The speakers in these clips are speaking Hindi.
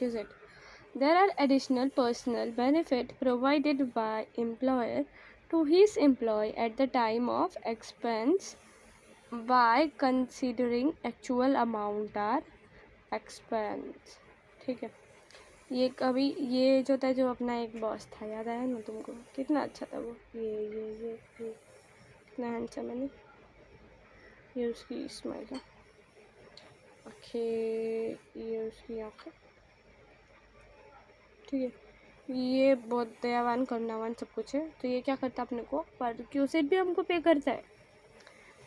perquisite. There are additional personal benefit provided by employer to his employee at the time of expense by considering actual amount are expense. ठीक है, ये कभी ये जो था, जो अपना एक बॉस था, याद आया ना तुमको? कितना अच्छा था वो, ये कितना हैंडसम है ना, ये उसकी स्माइल है, आँखें, ये उसकी आँखें, ठीक है, ये बहुत दयावान करुणावान सब कुछ है। तो ये क्या करता है अपने को, परक्यूसिट भी हमको पे करता है।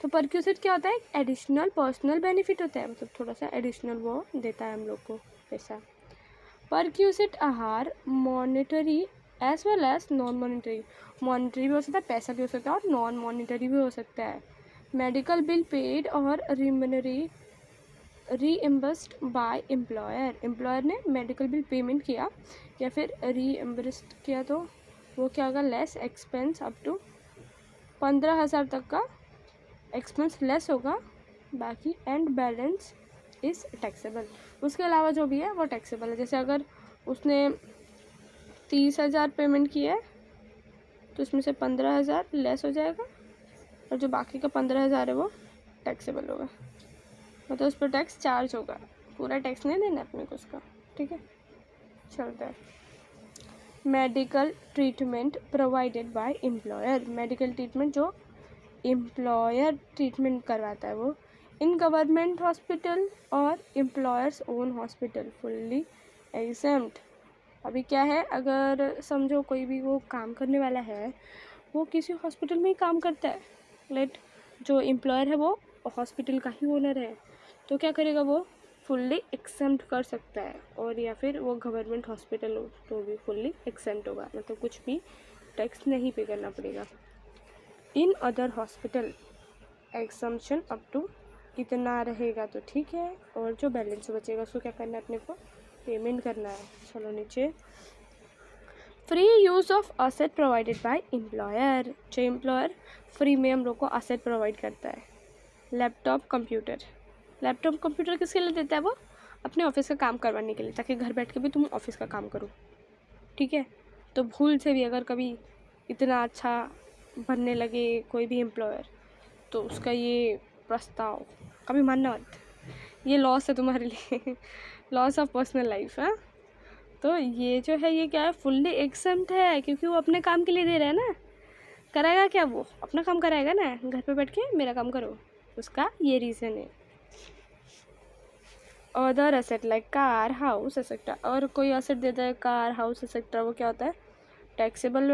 तो परक्यूसिट क्या होता है, एक एडिशनल पर्सनल बेनिफिट होता है, मतलब थोड़ा सा एडिशनल वो देता है हम लोग को पैसा। Perquisite are monetary as well as non monetary, monetary भी हो सकता है, पैसा भी हो सकता है, और नॉन मॉनिटरी भी हो सकता है। मेडिकल बिल पेड और रीइम्बर्स्ड बाय एम्प्लॉयर, एम्प्लॉयर ने मेडिकल बिल पेमेंट किया या फिर रीइम्बर्स्ड किया तो वो क्या होगा, लेस एक्सपेंस अप टू 15,000 तक का एक्सपेंस लेस होगा, बाकी एंड बैलेंस इज़ टैक्सेबल। उसके अलावा जो भी है वो टैक्सेबल है। जैसे अगर उसने 30,000 पेमेंट किया है तो उसमें से 15,000 लेस हो जाएगा, और जो बाकी का 15,000 है वो टैक्सेबल होगा, मतलब उस पर टैक्स चार्ज होगा, पूरा टैक्स नहीं देना अपने को उसका, ठीक है। चलता है medical treatment provided by employer, medical treatment जो एम्प्लॉयर ट्रीटमेंट करवाता है वो इन गवर्नमेंट हॉस्पिटल और employers own hospital fully exempt. अभी क्या है, अगर समझो कोई भी वो काम करने वाला है, वो किसी हॉस्पिटल में ही काम करता है, लेट जो एम्प्लॉयर है वो हॉस्पिटल का ही ओनर है, तो क्या करेगा, वो फुल्ली एक्सेम्प्ट कर सकता है, और या फिर वो गवर्नमेंट हॉस्पिटल हो तो भी फुल्ली एक्सेम्प्ट होगा, मतलब कुछ भी टैक्स नहीं पे करना पड़ेगा। In other hospital exemption up to इतना रहेगा तो ठीक है, और जो बैलेंस बचेगा उसको क्या करना है, अपने को पेमेंट करना है। चलो नीचे, free use of asset provided by employer, जो एम्प्लॉयर फ्री में हम लोग को असेट प्रोवाइड करता है। लैपटॉप कंप्यूटर, लैपटॉप कंप्यूटर किसके लिए देता है, वो अपने ऑफिस का काम करवाने के लिए, ताकि घर बैठ के भी तुम ऑफिस का काम करो, ठीक है। तो भूल से भी अगर कभी इतना अच्छा बनने लगे कोई भी एम्प्लॉयर, तो उसका ये प्रस्ताव कभी मानना मत, ये लॉस है तुम्हारे लिए, लॉस ऑफ पर्सनल लाइफ है। तो ये जो है ये क्या है, फुल्ली एक्सेम्प्ट है, क्योंकि वो अपने काम के लिए दे रहा है ना, कराएगा क्या, वो अपना काम कराएगा ना, घर पे बैठ के मेरा काम करो, उसका ये रीज़न है। Other asset like car house etcetera, और कोई एसेट देता है कार हाउस एक्सेट्रा, वो क्या होता है, taxable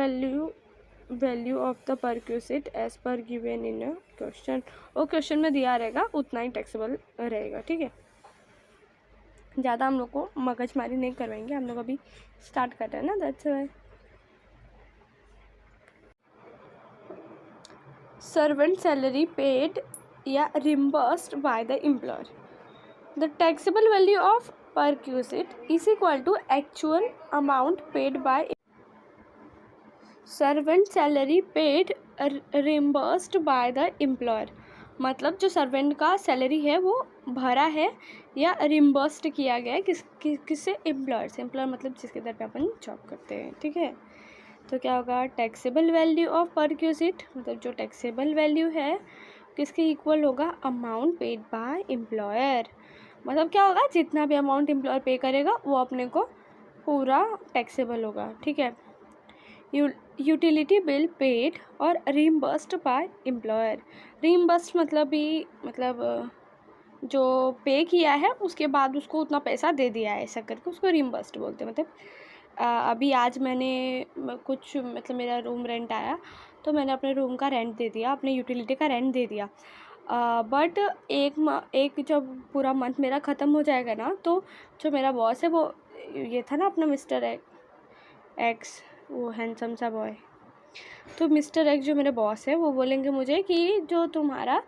value of the perquisite as per given in a question, वो क्वेश्चन में दिया रहेगा उतना ही टैक्सेबल रहेगा, ठीक है। ज़्यादा हम लोग को मगजमारी नहीं करवाएंगे, हम लोग अभी स्टार्ट कर रहे हैं ना, that's why. Servant salary paid या reimbursed by the employer, the taxable value of perquisite is equal to actual amount paid by servant salary paid reimbursed by the employer, मतलब जो सर्वेंट का सैलरी है वो भरा है या रिम्बर्स्ड किया गया है किससे, एम्प्लॉयर से। एम्प्लॉयर मतलब जिसके दर पे अपन जॉब करते हैं, ठीक है। तो क्या होगा, टैक्सेबल वैल्यू ऑफ परक्यूसिट, मतलब जो टैक्सेबल वैल्यू है किसके इक्वल होगा, अमाउंट पेड बाय एम्प्लॉयर, मतलब क्या होगा, जितना भी अमाउंट एम्प्लॉयर पे करेगा वो अपने को पूरा टैक्सेबल होगा, ठीक है। यूटिलिटी बिल पेड और रीइम्बर्स्ड बाय एम्प्लॉयर, रीइम्बर्स्ड मतलब जो पे किया है उसके बाद उसको उतना पैसा दे दिया है, ऐसा करके उसको रीइम्बर्स्ड बोलते हैं। मतलब अभी आज मैंने कुछ, मतलब मेरा रूम रेंट आया, तो मैंने अपने रूम का रेंट दे दिया, अपने यूटिलिटी का रेंट दे दिया, बट एक जब पूरा मंथ मेरा ख़त्म हो जाएगा ना, तो जो मेरा बॉस है वो, ये था ना अपना मिस्टर एक्स, वो हैंडसम सा बॉय, तो मिस्टर एक्स जो मेरे बॉस है वो बोलेंगे मुझे कि जो तुम्हारा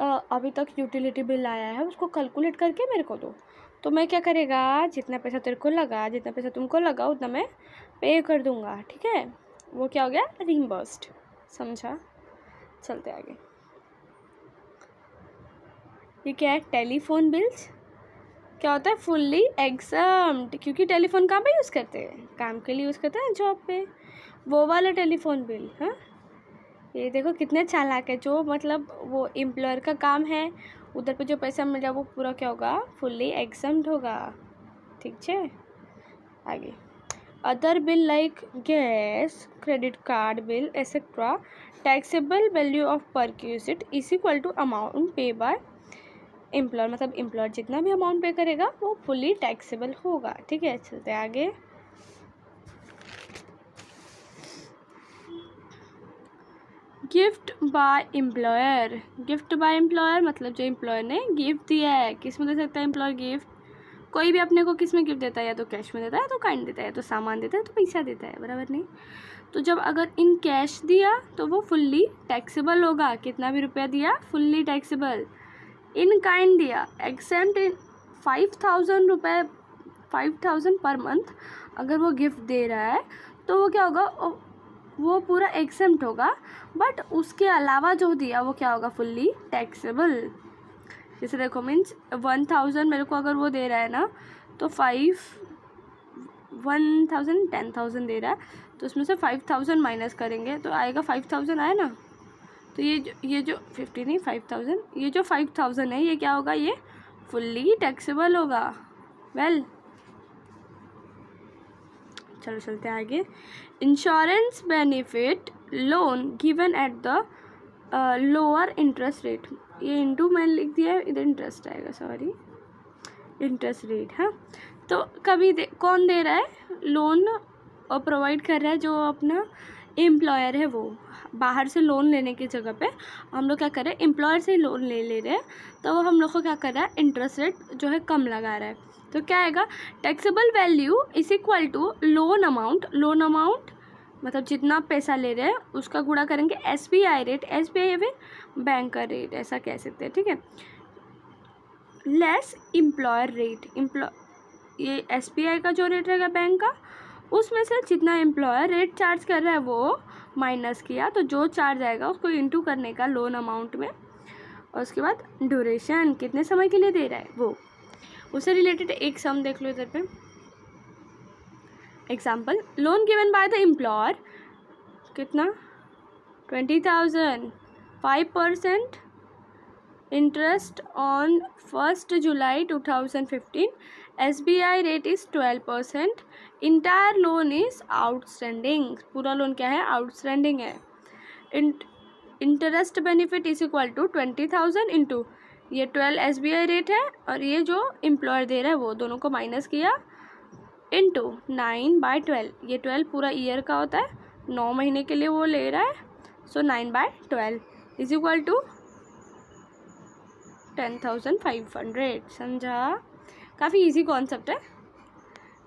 अभी तक यूटिलिटी बिल आया है उसको कैलकुलेट करके मेरे को दो। तो मैं क्या करेगा, जितना पैसा तेरे को लगा, जितना पैसा तुमको लगा, उतना मैं पे कर दूँगा, ठीक है। वो क्या हो गया, रीइम्बर्स्ड, समझा। चलते आगे, ये क्या है, टेलीफोन बिल्स, क्या होता है, फुल्ली एग्जम्प्ट, क्योंकि टेलीफोन कहाँ पे यूज़ करते हैं, काम के लिए यूज़ करते हैं जॉब पे, वो वाला टेलीफोन बिल। हाँ, ये देखो कितने चालाक है, जो मतलब वो एम्प्लॉयर का काम है, उधर पे जो पैसा मिल रहा है वो पूरा क्या होगा, फुल्ली एग्जम्प्ट होगा। ठीक है, आगे other bill like gas, credit card bill etcetera, taxable value of perquisite is equal to amount pay by employer, मतलब एम्प्लॉयर जितना भी अमाउंट पे करेगा वो फुल्ली टैक्सेबल होगा। ठीक है, चलते हैं आगे। Gift by employer, gift bye employer मतलब जो एम्प्लॉयर ने गिफ्ट दिया है, किस में दे सकता है एम्प्लॉयर गिफ्ट, कोई भी अपने को किस में गिफ्ट देता है, या तो कैश में देता है, या तो काइंड देता है, या तो सामान देता है, तो पैसा देता है, बराबर नहीं। तो जब अगर इन कैश दिया तो वो फुल्ली टैक्सेबल होगा, कितना भी रुपया दिया फुल्ली टैक्सेबल। इन काइंड दिया एक्सेप्ट इन 5,000 रुपये, 5,000 पर मंथ अगर वो गिफ्ट दे रहा है तो वो क्या होगा, वो पूरा एक्सेप्ट होगा, बट उसके अलावा जो दिया वो क्या होगा, फुल्ली टैक्सेबल। जैसे देखो मीन्स 1,000 मेरे को अगर वो दे रहा है ना, तो 1,000 10,000 दे रहा है, तो उसमें से 5,000 माइनस करेंगे तो आएगा 5,000 आया ना, तो ये जो 50 नहीं 5,000, ये जो 5,000 है ये क्या होगा, ये फुल्ली टैक्सेबल होगा। वेल चलो चलते हैं आगे। Insurance benefit loan given at the lower interest rate, ये इंटू मैंने लिख दिया है, इधर इंटरेस्ट आएगा, सॉरी इंटरेस्ट रेट। हाँ, तो कभी कौन दे रहा है लोन और प्रोवाइड कर रहा है, जो अपना एम्प्लॉयर है, वो बाहर से लोन लेने की जगह पे हम लोग क्या कर रहे हैं, एम्प्लॉयर से ही लोन ले रहे हैं, तो वो हम लोग को क्या कर रहा है, इंटरेस्ट रेट जो है कम लगा रहा है। तो क्या आएगा, taxable value is equal to loan amount, loan amount मतलब जितना पैसा ले रहे हैं उसका गुणा करेंगे SBI रेट, SBI या फिर बैंक का रेट, ऐसा कह सकते हैं। ठीक है, लेस एम्प्लॉयर रेट, ये SBI का जो रेट रहेगा बैंक का, उसमें से जितना एम्प्लॉयर रेट चार्ज कर रहा है वो माइनस किया, तो जो चार्ज आएगा उसको इंटू करने का लोन अमाउंट में, और उसके बाद ड्यूरेशन कितने समय के लिए दे रहा है वो, उससे रिलेटेड एक सम देख लो इधर पे। Example, loan given by the employer कितना 20,000, 5% interest on 1 July 2015, SBI rate is 12%, entire loan is outstanding, पूरा लोन क्या है, आउटस्टैंडिंग है। Interest benefit is equal to 20,000 into ये 12 SBI रेट है, और ये जो एम्प्लॉयर दे रहा है वो, दोनों को माइनस किया, इंटू 9/12, ये 12 पूरा ईयर का होता है, 9 महीने के लिए वो ले रहा है, सो 9/12 इज इक्वल टू 10,500। समझा, काफ़ी इजी कॉन्सेप्ट है,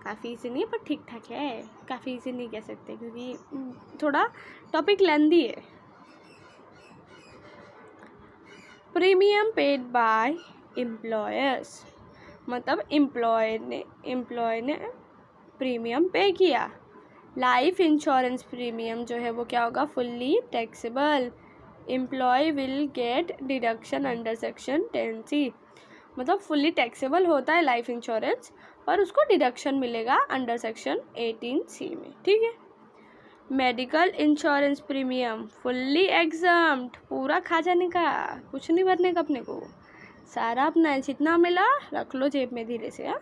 काफ़ी इजी नहीं पर ठीक ठाक है, काफ़ी इजी नहीं कह सकते क्योंकि थोड़ा टॉपिक लेंदी है। प्रीमियम पेड बाय एम्प्लॉयर्स, मतलब एम्प्लॉय ने प्रीमियम पे किया। लाइफ इंश्योरेंस प्रीमियम जो है वो क्या होगा, fully taxable, employee will get deduction under section 10C, मतलब फुल्ली टैक्सेबल होता है लाइफ इंश्योरेंस, पर उसको डिडक्शन मिलेगा अंडर सेक्शन 18C में। ठीक है, medical insurance premium fully exempt, पूरा खा जाने का, कुछ नहीं भरने का अपने को, सारा अपना जितना मिला रख लो जेब में धीरे से। हाँ,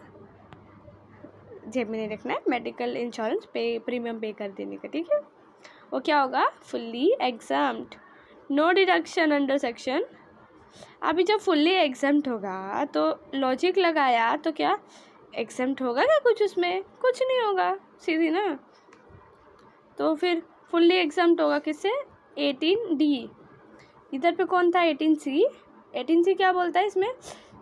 जेब में नहीं रखना है, मेडिकल इंश्योरेंस प्रीमियम पे कर देने का। ठीक है, वो क्या होगा, fully exempt, no deduction under section. अभी जब फुल्ली एग्जम्प्ट होगा तो लॉजिक लगाया तो क्या एग्जम्प्ट होगा क्या कुछ, उसमें कुछ नहीं होगा, सीधी ना, तो फिर फुल्ली एग्जम्प्ट होगा किससे, 18D। इधर पे कौन था 18C, 18C क्या बोलता है, इसमें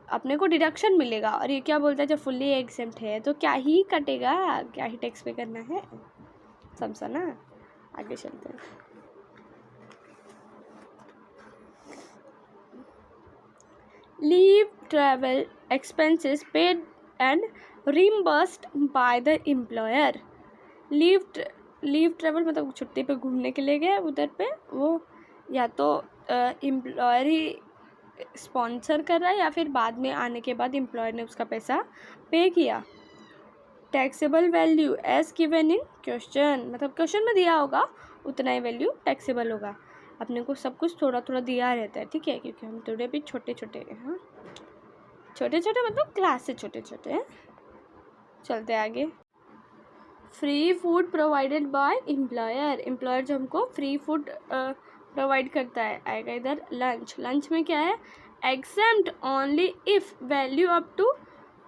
अपने को डिडक्शन मिलेगा, और ये क्या बोलता है जब फुल्ली एग्जम्प्ट है तो क्या ही कटेगा, क्या ही टैक्स पे करना है, समझा ना। आगे चलते हैं। Leave travel expenses paid and reimbursed bye the employer. Leave travel मतलब छुट्टी पे घूमने के लिए गए उधर पे, वो या तो एम्प्लॉयर ही स्पॉन्सर कर रहा है या फिर बाद में आने के बाद एम्प्लॉयर ने उसका पैसा पे किया। Taxable value as given in question, मतलब क्वेश्चन में दिया होगा उतना ही वैल्यू टैक्सेबल होगा। अपने को सब कुछ थोड़ा थोड़ा दिया रहता है, ठीक है, क्योंकि हम थोड़े भी छोटे छोटे हैं। हाँ, छोटे छोटे मतलब क्लास से छोटे छोटे हैं। चलते आगे। Free food provided by employer, employer जो हमको फ्री फूड प्रोवाइड करता है, आएगा इधर लंच। लंच में क्या है, exempt only if value up to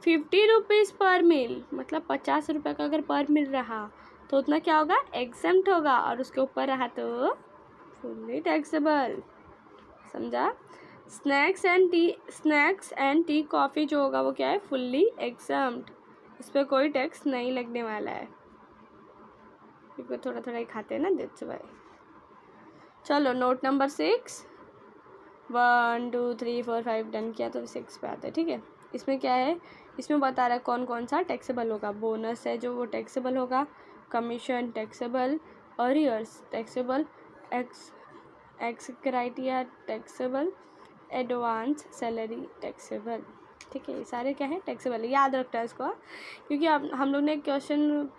50 rupees per meal, मतलब 50 रुपये का अगर पर मील रहा तो उतना क्या होगा, एग्जेम्प्ट होगा, और उसके ऊपर रहा तो फुल्ली टैक्सेबल। समझा। स्नैक्स एंड टी कॉफ़ी जो होगा वो क्या है, फुल्ली एग्जेम्प्ट, इस पर कोई टैक्स नहीं लगने वाला है, क्योंकि थोड़ा थोड़ा ही खाते हैं ना, दैट्स व्हाई। चलो नोट नंबर 6, 1 2 3 4 5 डन किया तो 6 पे आता है, ठीक है। इसमें क्या है, इसमें बता रहा है कौन कौन सा टैक्सेबल होगा। बोनस है जो वो टैक्सेबल होगा, commission taxable, arrears taxable, x criteria taxable, advance salary taxable, ठीक है। ये सारे क्या है, टैक्सेबल। याद रखना है इसको, क्योंकि अब हम लोग ने क्वेश्चन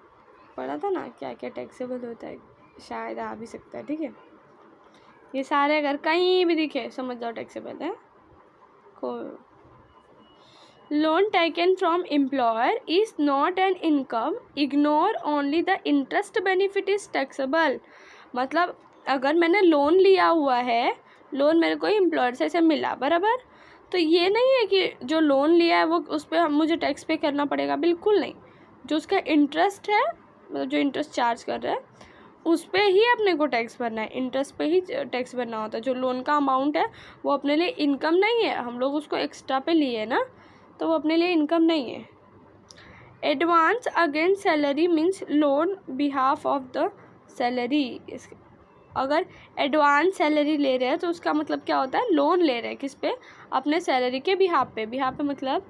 पढ़ा था ना क्या क्या टैक्सेबल होता है, शायद आ भी सकता है, ठीक है। ये सारे अगर कहीं भी दिखे समझ जाओ टैक्सेबल है। Loan taken from employer is not an income, ignore only the interest benefit is taxable. मतलब अगर मैंने लोन लिया हुआ है, लोन मेरे को एम्प्लॉयर से ऐसे मिला बराबर, तो ये नहीं है कि जो लोन लिया है वो उस पर मुझे टैक्स पे करना पड़ेगा, बिल्कुल नहीं। जो उसका इंटरेस्ट है, मतलब जो इंटरेस्ट चार्ज कर रहा है उस पर ही अपने को टैक्स भरना है, इंटरेस्ट पे ही टैक्स भरना होता है। जो लोन का अमाउंट है वो अपने लिए इनकम नहीं है, हम लोग उसको एक्स्ट्रा पे लिए है ना, तो वो अपने लिए इनकम नहीं है। Advance against salary means loan behalf of the salary. अगर एडवांस सैलरी ले रहे हैं तो उसका मतलब क्या होता है, लोन ले रहे हैं किस पे, अपने सैलरी के बिहाफ पे। बिहाफ पे मतलब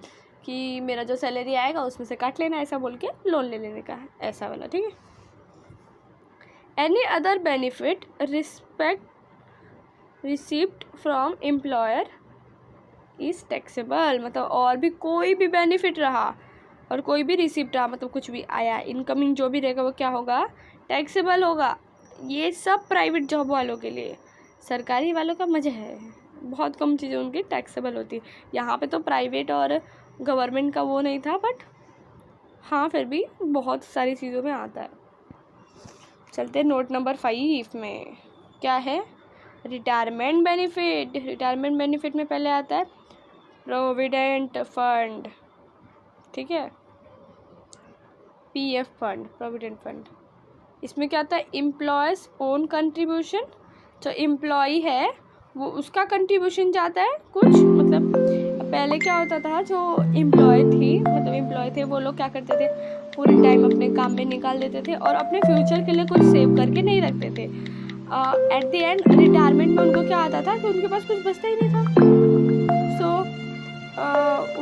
कि मेरा जो सैलरी आएगा उसमें से काट लेना, ऐसा बोल के लोन ले लेने का है, ऐसा वाला, ठीक है। Any other benefit receipt from employer is taxable, मतलब और भी कोई भी बेनिफिट रहा और कोई भी रिसिप्ट रहा, मतलब कुछ भी आया, इनकमिंग जो भी रहेगा वो क्या होगा, टैक्सेबल होगा। ये सब प्राइवेट जॉब वालों के लिए, सरकारी वालों का मज़ा है, बहुत कम चीज़ें उनकी टैक्सेबल होती है। यहाँ पे तो प्राइवेट और गवर्नमेंट का वो नहीं था, बट हाँ फिर भी बहुत सारी चीज़ों में आता है। चलते नोट नंबर 5 में क्या है, रिटायरमेंट बेनिफिट। रिटायरमेंट बेनिफिट में पहले आता है प्रोविडेंट फंड, ठीक है, पीएफ फंड, प्रोविडेंट फंड। इसमें क्या आता है, एम्प्लॉयज़ ओन कंट्रीब्यूशन। जो एम्प्लॉई है वो उसका कंट्रीब्यूशन जाता है कुछ, मतलब पहले क्या होता था, जो एम्प्लॉय थे वो लोग क्या करते थे, पूरे टाइम अपने काम में निकाल देते थे और अपने फ्यूचर के लिए कुछ सेव करके नहीं रखते थे। एट द एंड रिटायरमेंट में उनको क्या आता था कि उनके पास कुछ बचता ही नहीं था, सो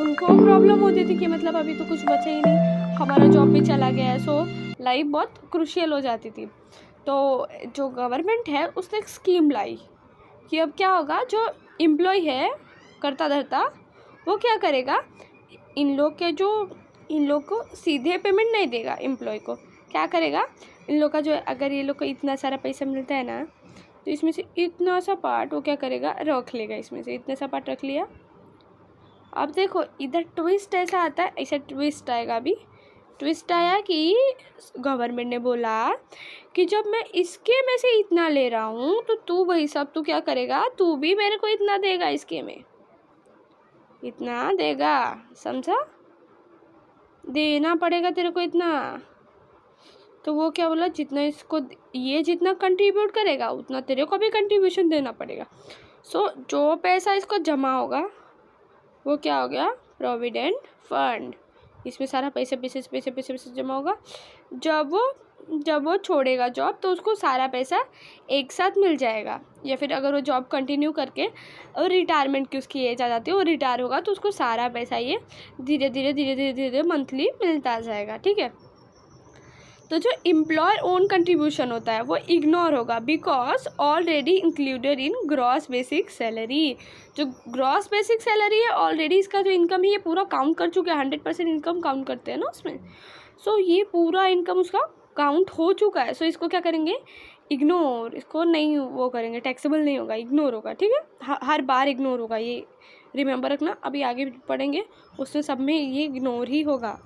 उनको प्रॉब्लम होती थी कि मतलब अभी तो कुछ बचा ही नहीं, हमारा जॉब भी चला गया है, सो लाइफ बहुत क्रूशियल हो जाती थी। तो जो गवर्नमेंट है उसने एक स्कीम लाई कि अब क्या होगा, जो एम्प्लॉय है करता धरता वो क्या करेगा, इन लोग को सीधे पेमेंट नहीं देगा, एम्प्लॉय को क्या करेगा, इन लोग का जो अगर ये लोग को इतना सारा पैसा मिलता है ना, तो इसमें से इतना सा पार्ट वो क्या करेगा, रख लेगा, इसमें से इतना सा पार्ट रख लिया। अब देखो इधर ट्विस्ट ऐसा आता है, ऐसा ट्विस्ट आएगा, अभी ट्विस्ट आया कि गवर्नमेंट ने बोला कि जब मैं इसके में से इतना ले रहा हूँ तो तू वही सब तू क्या करेगा, तू भी मेरे को इतना देगा, इसके में इतना देगा, समझा, देना पड़ेगा तेरे को इतना। तो वो क्या बोला, जितना इसको ये जितना कंट्रीब्यूट करेगा उतना तेरे को भी कंट्रीब्यूशन देना पड़ेगा। सो जो पैसा इसको जमा होगा वो क्या हो गया, प्रोविडेंट फंड। इसमें सारा पैसे जमा होगा। जब वो छोड़ेगा जॉब तो उसको सारा पैसा एक साथ मिल जाएगा, या फिर अगर वो जॉब कंटिन्यू करके और रिटायरमेंट की उसकी एज आ जाती है, वो रिटायर होगा तो उसको सारा पैसा ये धीरे धीरे मंथली मिलता जाएगा, ठीक है। तो जो एम्प्लॉयर ओन कंट्रीब्यूशन होता है वो इग्नोर होगा, because already included in gross basic salary. जो ग्रॉस बेसिक सैलरी है ऑलरेडी इसका जो इनकम है ये पूरा काउंट कर चुके हैं, 100% इनकम काउंट करते हैं ना उसमें। सो ये पूरा इनकम उसका काउंट हो चुका है। सो इसको क्या करेंगे, इग्नोर, इसको नहीं वो करेंगे, टैक्सेबल नहीं होगा, इग्नोर होगा। ठीक है, हर बार इग्नोर होगा, ये रिमेंबर रखना। अभी आगे पढ़ेंगे उसमें सब में ये इग्नोर ही होगा।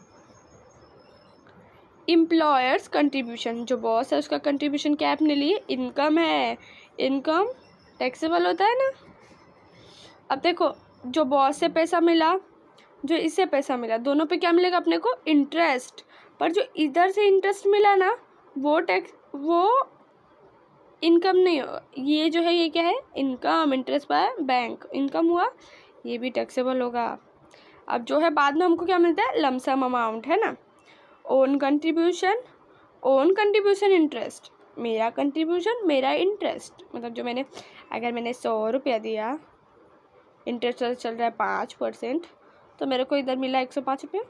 एम्प्लॉयर्स कंट्रीब्यूशन, जो बॉस है उसका कंट्रीब्यूशन क्या है अपने लिए, इनकम है। इनकम टैक्सेबल होता है ना। अब देखो, जो बॉस से पैसा मिला, जो इससे पैसा मिला, दोनों पे क्या मिलेगा अपने को, इंटरेस्ट। पर जो इधर से इंटरेस्ट मिला ना वो इनकम नहीं होगा। ये जो है ये क्या है, income, interest by bank, income हुआ, ये भी टैक्सेबल होगा। अब जो है बाद में हमको क्या मिलता है, लमसम अमाउंट, है ना। Own contribution, own contribution interest, मेरा कंट्रीब्यूशन मेरा इंटरेस्ट, मतलब जो मैंने, अगर मैंने 100 रुपया दिया, इंटरेस्ट चल रहा है 5%, तो मेरे को इधर मिला 105 रुपये,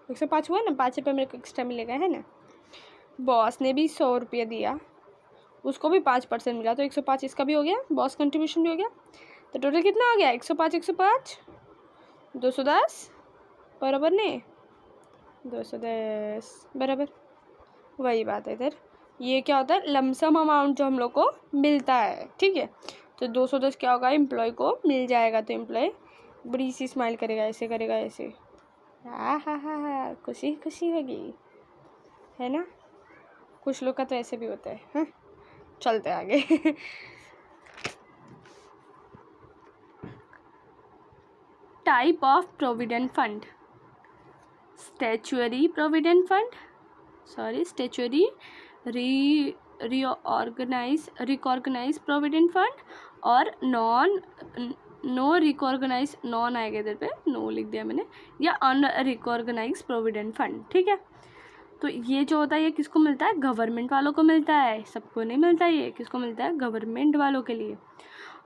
105 हुआ ना, 5 रुपये मेरे को एक्स्ट्रा मिलेगा, है ना। बॉस ने भी 100 रुपये दिया, उसको भी 5% मिला, तो 105 इसका भी हो गया, बॉस कंट्रीब्यूशन भी हो गया। तो टोटल कितना हो गया, 105 105 210 बराबर नहीं, 210 बराबर, वही बात है इधर। ये क्या होता है, लमसम अमाउंट जो हम लोग को मिलता है। ठीक है, तो 210 क्या होगा, एम्प्लॉय को मिल जाएगा। तो एम्प्लॉय बड़ी सी स्माइल करेगा, ऐसे करेगा, ऐसे, हा, खुशी खुशी होगी, है ना। कुछ लोग का तो ऐसे भी होता है। हाँ, चलते आगे। Type of provident fund, statutory provident fund, statutory recognise provident fund, और नो रिकॉर्गनाइज, नॉन आएगा इधर पे, नो लिख दिया मैंने, या अनरिकॉर्गनाइज प्रोविडेंट फंड। ठीक है, तो ये जो होता है ये किसको मिलता है, गवर्नमेंट वालों को मिलता है, सबको नहीं मिलता। ये किसको मिलता है, गवर्नमेंट वालों के लिए।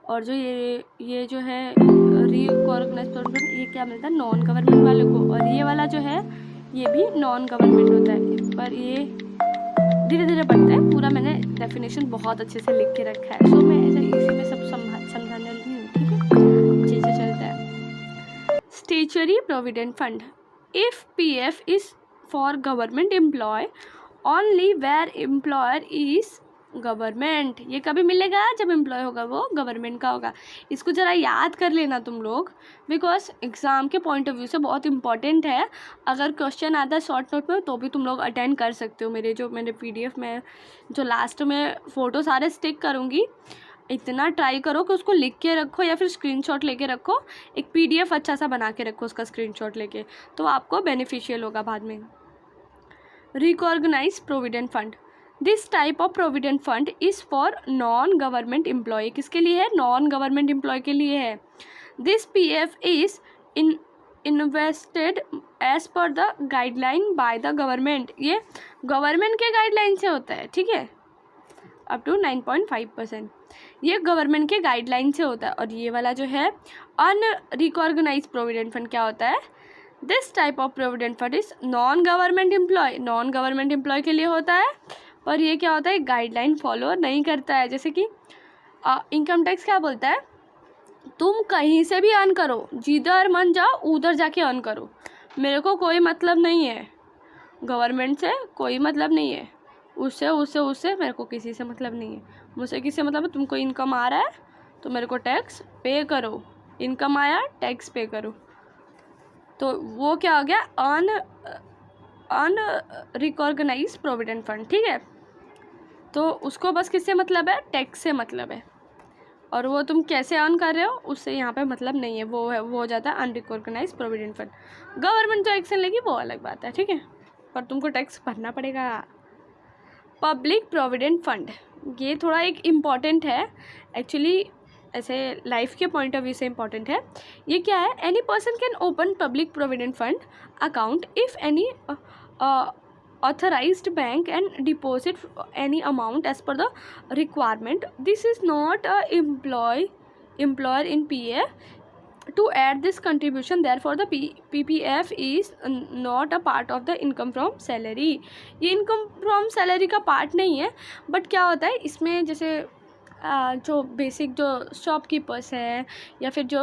और जो ये जो है रिकॉर्गनाइज प्रोविडेंट फंड, ये क्या मिलता है, नॉन गवर्नमेंट वालों को। और ये वाला जो है ये भी नॉन गवर्नमेंट होता है, पर ये धीरे धीरे पढ़ते हैं। पूरा मैंने डेफिनेशन बहुत अच्छे से लिख के रखा है, सो मैं ऐसे इसी में सब समझाने वाली हूँ। ठीक है, अच्छे से चलता है। Statutory provident fund, if PF is for government employee only where employer is government. ये कभी मिलेगा जब एम्प्लॉय होगा वो गवर्नमेंट का होगा। इसको ज़रा याद कर लेना तुम लोग, बिकॉज एग्ज़ाम के पॉइंट ऑफ व्यू से बहुत इंपॉर्टेंट है। अगर क्वेश्चन आता है शॉर्ट नोट में तो भी तुम लोग अटेंड कर सकते हो। मेरे PDF में जो लास्ट में फ़ोटो सारे स्टिक करूँगी, इतना ट्राई करो कि उसको लिख के रखो या फिर स्क्रीनशॉट लेके रखो। एक PDF अच्छा सा बना के रखो उसका स्क्रीनशॉट लेके, तो आपको बेनिफिशियल होगा बाद में। Recognise provident fund, this type of provident fund is for non government employ. किसके लिए है, नॉन गवर्नमेंट एम्प्लॉय के लिए है। This PF is invested as per the guideline by the government. ये गवर्नमेंट के गाइडलाइन से होता है। ठीक है, अप टू 9.5%, ये गवर्नमेंट के गाइडलाइन से होता है। और ये वाला जो है अनरिकॉर्गनाइज प्रोविडेंट फंड क्या होता है, this type of provident fund is non government employee, non government employ के लिए होता है। पर ये क्या होता है, गाइडलाइन फॉलो नहीं करता है। जैसे कि इनकम टैक्स क्या बोलता है, तुम कहीं से भी अर्न करो, जिधर मन जाओ उधर जाके अर्न करो, मेरे को कोई मतलब नहीं है, गवर्नमेंट से कोई मतलब नहीं है, उससे मेरे को किसी से मतलब नहीं है। मुझसे किससे मतलब है, तुमको इनकम आ रहा है तो मेरे को टैक्स पे करो, इनकम आया टैक्स पे करो। तो वो क्या हो गया, अनरिकॉर्गनाइज प्रोविडेंट फंड। ठीक है, तो उसको बस किससे मतलब है, टैक्स से मतलब है। और वो तुम कैसे अर्न कर रहे हो उससे यहाँ पे मतलब नहीं है, वो हो जाता है अनरिकॉर्गनाइज प्रोविडेंट फंड। गवर्नमेंट जो एक्शन लेगी वो अलग बात है। ठीक है, पर तुमको टैक्स भरना पड़ेगा। पब्लिक प्रोविडेंट फंड, ये थोड़ा एक इम्पॉर्टेंट है एक्चुअली, ऐसे लाइफ के पॉइंट ऑफ व्यू से इम्पॉर्टेंट है। ये क्या है, any person can open public provident fund account if any authorized bank and deposit any amount as per the requirement. This is not a employer in PF. to add this contribution, therefore the PPF is not a part of the income from salary। ये इनकम फ्रॉम सैलरी का पार्ट नहीं है, बट क्या होता है इसमें, जैसे जो बेसिक जो शॉपकीपर्स हैं या फिर जो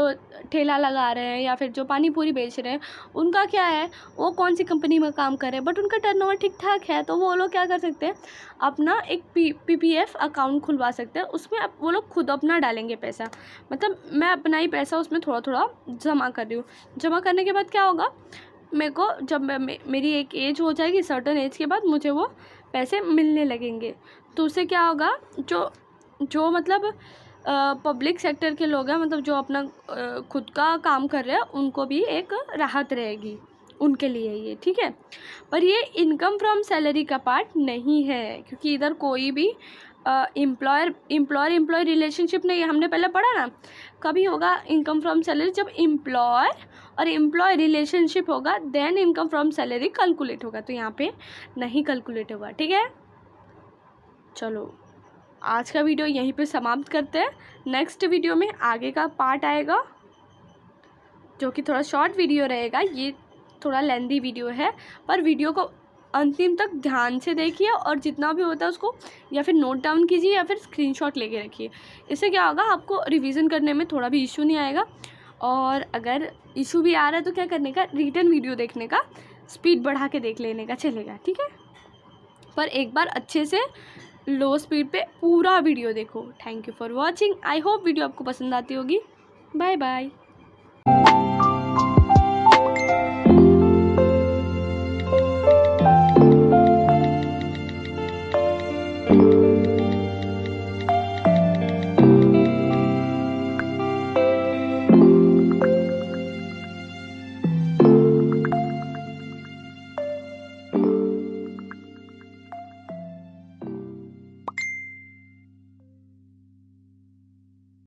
ठेला लगा रहे हैं या फिर जो पानी पूरी बेच रहे हैं, उनका क्या है, वो कौन सी कंपनी में काम कर रहे हैं बट उनका टर्नओवर ठीक ठाक है, तो वो लोग क्या कर सकते हैं, अपना एक PPF अकाउंट खुलवा सकते हैं। उसमें वो लोग खुद अपना डालेंगे पैसा, मतलब मैं अपना ही पैसा उसमें थोड़ा थोड़ा जमा कर रही हूँ। जमा करने के बाद क्या होगा, मेरे को जब मेरी एक एज हो जाएगी, सर्टन एज के बाद मुझे वो पैसे मिलने लगेंगे। तो उससे क्या होगा, जो मतलब पब्लिक सेक्टर के लोग हैं, मतलब जो अपना खुद का काम कर रहे हैं, उनको भी एक राहत रहेगी उनके लिए ये, ठीक है। पर ये इनकम फ्रॉम सैलरी का पार्ट नहीं है, क्योंकि इधर कोई भी एम्प्लॉयर रिलेशनशिप नहीं है। हमने पहले पढ़ा ना, कभी होगा इनकम फ्रॉम सैलरी जब एम्प्लॉयर और एम्प्लॉय रिलेशनशिप होगा, then income from salary calculate होगा। तो यहाँ पे नहीं कैलकुलेट होगा, ठीक है। चलो आज का वीडियो यहीं पे समाप्त करते हैं। नेक्स्ट वीडियो में आगे का पार्ट आएगा, जो कि थोड़ा शॉर्ट वीडियो रहेगा। ये थोड़ा लेंदी वीडियो है, पर वीडियो को अंतिम तक ध्यान से देखिए और जितना भी होता है उसको या फिर नोट डाउन कीजिए या फिर स्क्रीनशॉट लेके रखिए। इससे क्या होगा, आपको रिवीजन करने में थोड़ा भी इशू नहीं आएगा। और अगर इशू भी आ रहा है तो क्या करने का, रिटर्न वीडियो देखने का स्पीड बढ़ा के देख लेने का, चलेगा, ठीक है। पर एक बार अच्छे से लो स्पीड पे पूरा वीडियो देखो। Thank you for watching. I hope video आपको पसंद आती होगी। Bye bye.